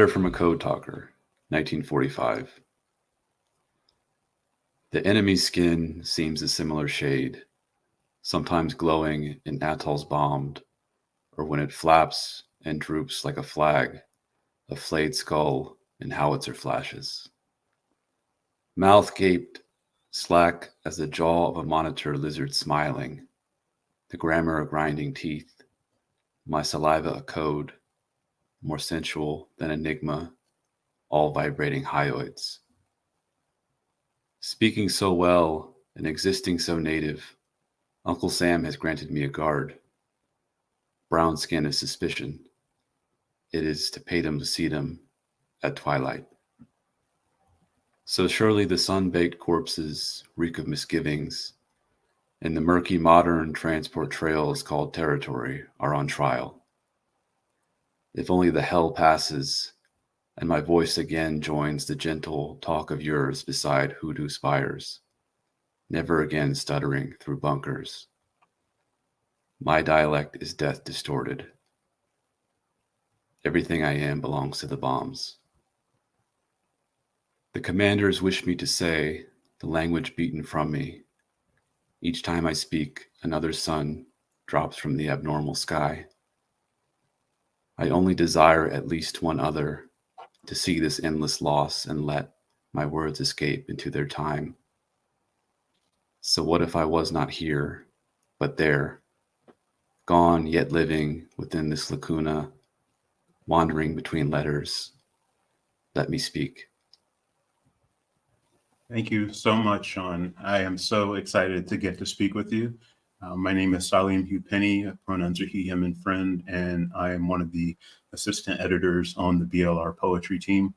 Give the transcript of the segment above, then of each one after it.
Letter from a Code Talker, 1945. The enemy's skin seems a similar shade, sometimes glowing in atolls bombed, or when it flaps and droops like a flag, a flayed skull in howitzer flashes. Mouth gaped, slack as the jaw of a monitor lizard smiling, the grammar a grinding teeth, my saliva a code, more sensual than enigma, all vibrating hyoids. Speaking so well and existing so native, Uncle Sam has granted me a guard. Brown skin is suspicion. It is tapetum lucidum at twilight. So surely the sun-baked corpses reek of misgivings, and the murky modern transport trails called territory are on trial. If only the hell passes, and my voice again joins the gentle talk of yours beside hoodoo spires, never again stuttering through bunkers. My dialect is death distorted. Everything I am belongs to the bombs. The commanders wish me to say the language beaten from me. Each time I speak, another sun drops from the abnormal sky. I only desire at least one other to see this endless loss and let my words escape into their time. So what if I was not here, but there, gone yet living within this lacuna, wandering between letters? Let me speak. Thank you so much, Sean. I am so excited to get to speak with you. My name is Saleem Hue, pronouns are he, him, and friend, and I am one of the assistant editors on the BLR poetry team.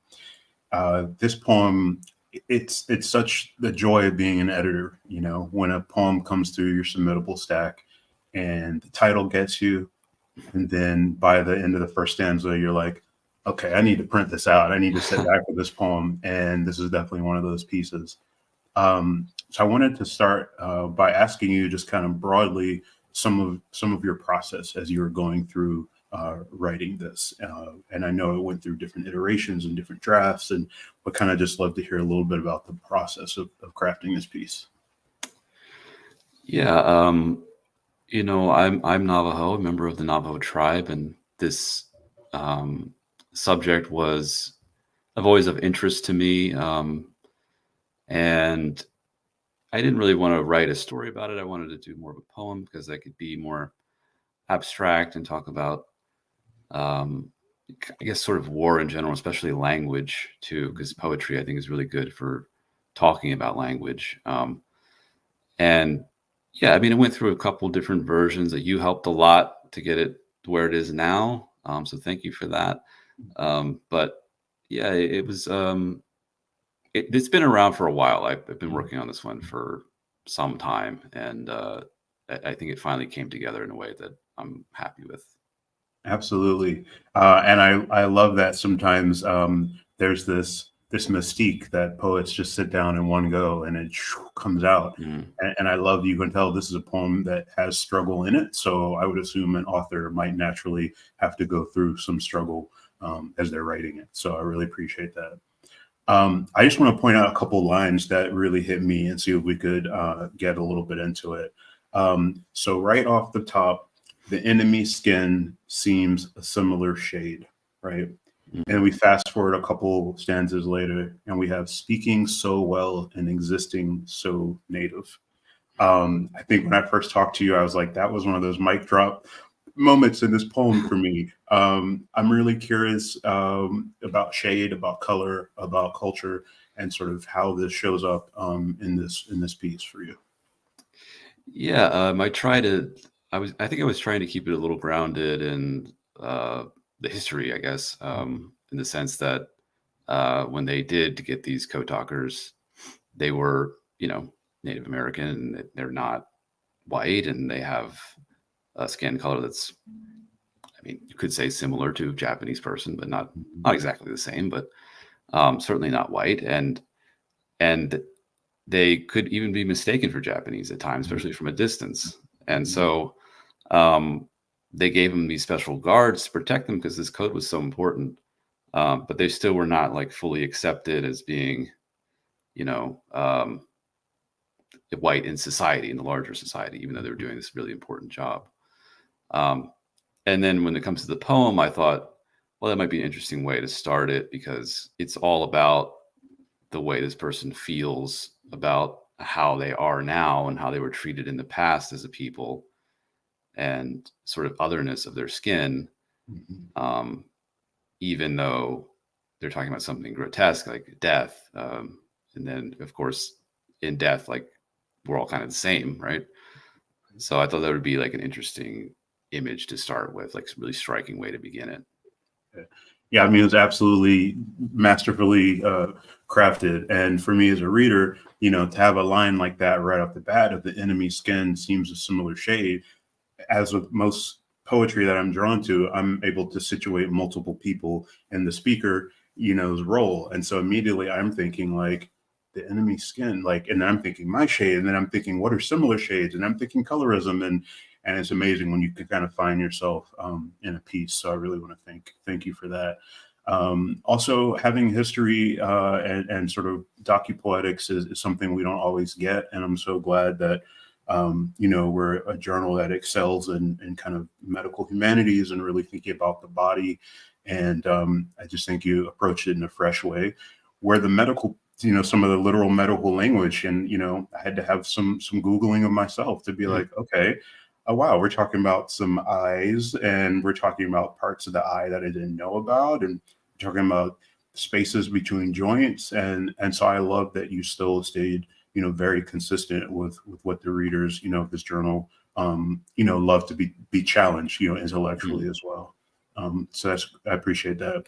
This poem, it's such the joy of being an editor, you know, when a poem comes through your submittable stack and the title gets you, and then by the end of the first stanza, you're like, okay, I need to print this out. I need to sit back with this poem, and this is definitely one of those pieces. So I wanted to start by asking you just kind of broadly some of your process as you were going through writing this. And I know it went through different iterations and different drafts, and would kind of just love to hear a little bit about the process of crafting this piece. Yeah, you know, I'm Navajo, a member of the Navajo tribe, and this subject was always of interest to me. And I didn't really want to write a story about it. I wanted to do more of a poem because I could be more abstract and talk about, I guess, sort of war in general, especially language too, because poetry, I think, is really good for talking about language. And yeah, I mean, it went through a couple different versions that you helped a lot to get it to where it is now. So thank you for that. But yeah, it was, it's been around for a while. I've been working on this one for some time, and I think it finally came together in a way that I'm happy with. Absolutely. And I love that sometimes there's this mystique that poets just sit down in one go and it comes out. And I love you can tell this is a poem that has struggle in it. So I would assume an author might naturally have to go through some struggle as they're writing it. So I really appreciate that. I just want to point out a couple lines that really hit me and see if we could get a little bit into it. So right off the top, the enemy's skin seems a similar shade, right? And we fast forward a couple stanzas later, and we have speaking so well and existing so native. I think when I first talked to you, I was like, that was one of those mic drop moments in this poem for me. I'm really curious about shade, about color, about culture, and sort of how this shows up in this piece for you. Yeah, I think I was trying to keep it a little grounded in the history, I guess, in the sense that when they did get these code talkers, they were, you know, Native American, and they're not white, and they have a skin color that's, I mean, you could say similar to a Japanese person, but not exactly the same, but certainly not white. And they could even be mistaken for Japanese at times, especially from a distance. And so they gave them these special guards to protect them because this code was so important. but they still were not like fully accepted as being, you know, white in society, in the larger society, even though they were doing this really important job. And then when it comes to the poem, I thought, well, that might be an interesting way to start it, because it's all about the way this person feels about how they are now and how they were treated in the past as a people, and sort of otherness of their skin, even though they're talking about something grotesque like death. And then, of course, in death, like, we're all kind of the same, right? So I thought that would be like an interesting image to start with, like a really striking way to begin it. Yeah, I mean, it was absolutely masterfully crafted. And for me as a reader, you know, to have a line like that right off the bat of the enemy's skin seems a similar shade. As with most poetry that I'm drawn to, I'm able to situate multiple people in the speaker, you know's role. And so immediately I'm thinking like the enemy's skin, like, and I'm thinking my shade, and then I'm thinking what are similar shades, and I'm thinking colorism, and it's amazing when you can kind of find yourself in a piece. So I really want to thank you for that. Also, having history and sort of docupoetics is something we don't always get, and I'm so glad that you know, we're a journal that excels in kind of medical humanities and really thinking about the body. And I just think you approach it in a fresh way, where the medical, you know, some of the literal medical language, and you know, I had to have some Googling of myself to be like, okay, oh wow, we're talking about some eyes, and we're talking about parts of the eye that I didn't know about, and we're talking about spaces between joints, and so I love that you still stayed, you know, very consistent with what the readers, you know, of this journal, you know, love to be challenged, you know, intellectually as well. So I appreciate that.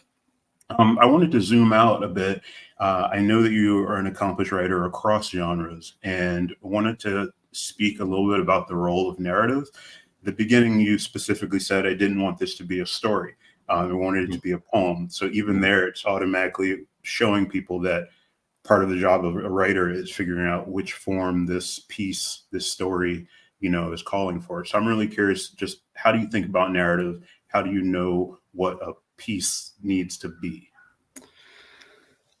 I wanted to zoom out a bit. I know that you are an accomplished writer across genres, and wanted to speak a little bit about the role of narrative. At the beginning, you specifically said, I didn't want this to be a story. I wanted it to be a poem. So even there, it's automatically showing people that part of the job of a writer is figuring out which form this piece, this story, you know, is calling for. So I'm really curious, just how do you think about narrative? How do you know what a piece needs to be?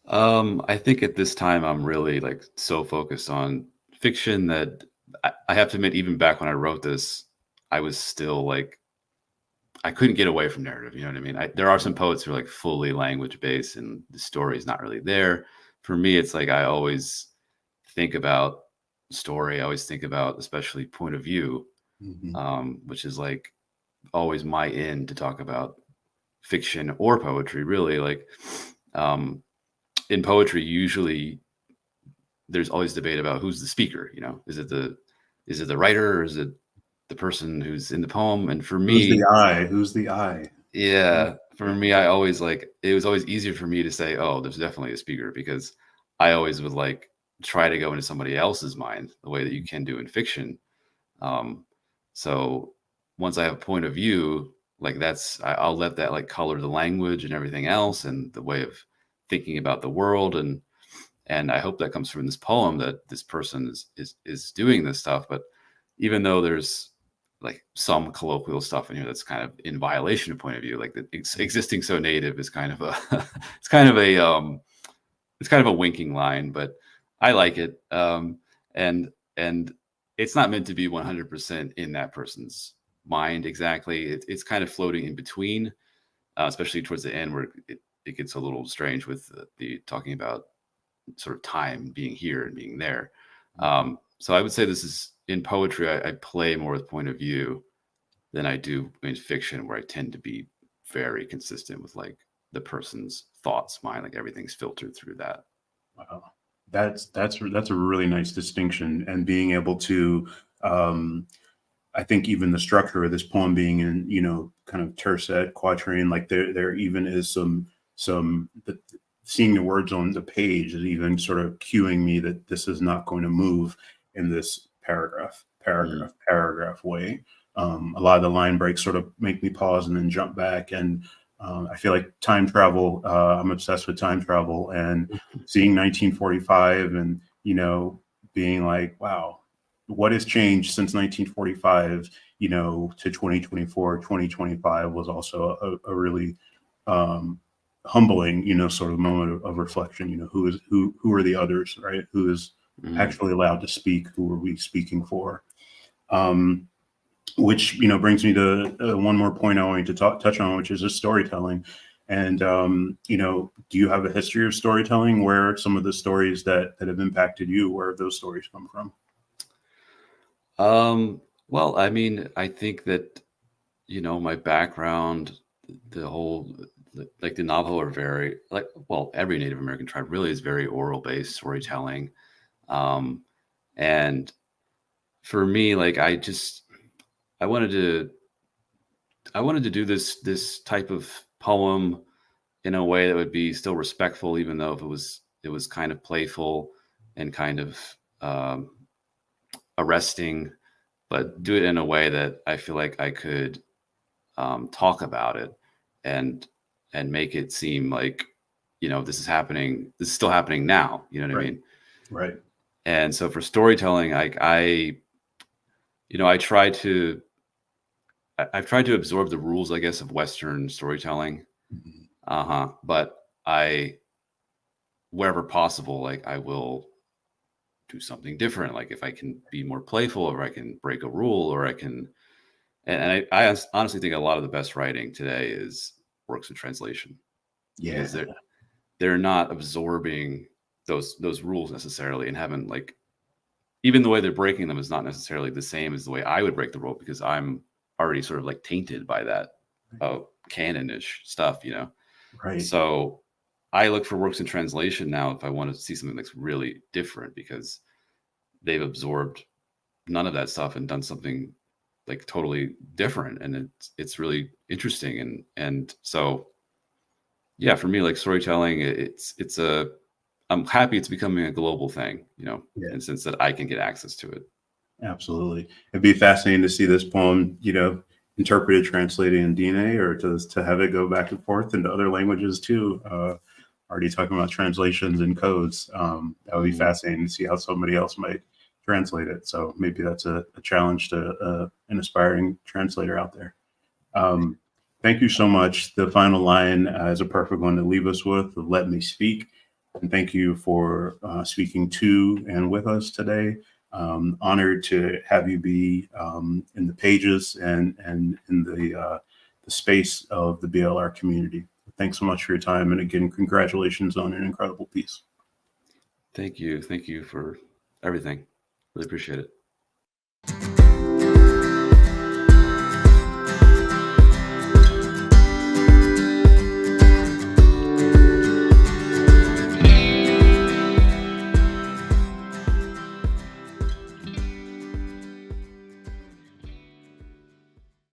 I think at this time I'm really like so focused on fiction that I have to admit, even back when I wrote this, I was still like, I couldn't get away from narrative. You know what I mean? There are some poets who are like fully language based and the story is not really there. For me, it's like I always think about story. I always think about, especially point of view, which is like always my end to talk about fiction or poetry. Really, like in poetry, usually there's always debate about who's the speaker. You know, is it the writer, or is it the person who's in the poem? And for Who's me, the I? Who's the I? yeah, for me, I always like, it was always easier for me to say, oh, there's definitely a speaker, because I always would like try to go into somebody else's mind the way that you can do in fiction. So once I have a point of view, like I'll let that like color the language and everything else and the way of thinking about the world. And I hope that comes from this poem, that this person is doing this stuff. But even though there's like some colloquial stuff in here that's kind of in violation of point of view, like the existing so native is kind of a it's kind of a winking line, but I like it. And it's not meant to be 100% in that person's mind exactly. It's kind of floating in between, especially towards the end where it gets a little strange with the talking about sort of time being here and being there. So I would say this is, in poetry, I play more with point of view than I do in fiction, where I tend to be very consistent with like the person's thoughts, mind, like everything's filtered through that. Wow. That's a really nice distinction, and being able to, I think even the structure of this poem being in, you know, kind of tercet quatrain, like there even is seeing the words on the page is even sort of cueing me that this is not going to move in this paragraph way. A lot of the line breaks sort of make me pause and then jump back, and I feel like time travel. I'm obsessed with time travel, and seeing 1945, and you know, being like, wow, what has changed since 1945? You know, to 2024, 2025 was also a really humbling, sort of moment of reflection. Who are the others, right? Who is actually allowed to speak? Who are we speaking for? Which brings me to one more point I want you to touch on, which is just storytelling. And do you have a history of storytelling? Where some of the stories that have impacted you, where have those stories come from? Well, I mean, I think that my background, the whole like the Navajo are very every Native American tribe really is very oral based storytelling. And for me, like I wanted to do this type of poem in a way that would be still respectful, even though if it was kind of playful and kind of arresting, but do it in a way that I feel like I could talk about it and make it seem like this is still happening now. You know what I mean? Right. And so for storytelling, I I've tried to absorb the rules, I guess, of Western storytelling. But wherever possible, like I will do something different. Like if I can be more playful, or I can break a rule, or I can, and I honestly think a lot of the best writing today is works in translation. Yeah. Because they're not absorbing those rules necessarily, and haven't even the way they're breaking them is not necessarily the same as the way I would break the rule, because I'm already sort of like tainted by that canon-ish stuff, Right. So I look for works in translation now if I want to see something that's really different, because they've absorbed none of that stuff and done something like totally different, and it's really interesting. And so yeah, for me, like storytelling, I'm happy it's becoming a global thing, in the sense that I can get access to it. Absolutely. It'd be fascinating to see this poem, interpreted, translated in DNA, or to have it go back and forth into other languages too. Already talking about translations and codes. That would be fascinating to see how somebody else might translate it. So maybe that's a challenge to an aspiring translator out there. Thank you so much. The final line is a perfect one to leave us with. Let me speak. And thank you for speaking to and with us today. Honored to have you be in the pages and in the space of the BLR community. Thanks so much for your time. And again, congratulations on an incredible piece. Thank you. Thank you for everything. Really appreciate it.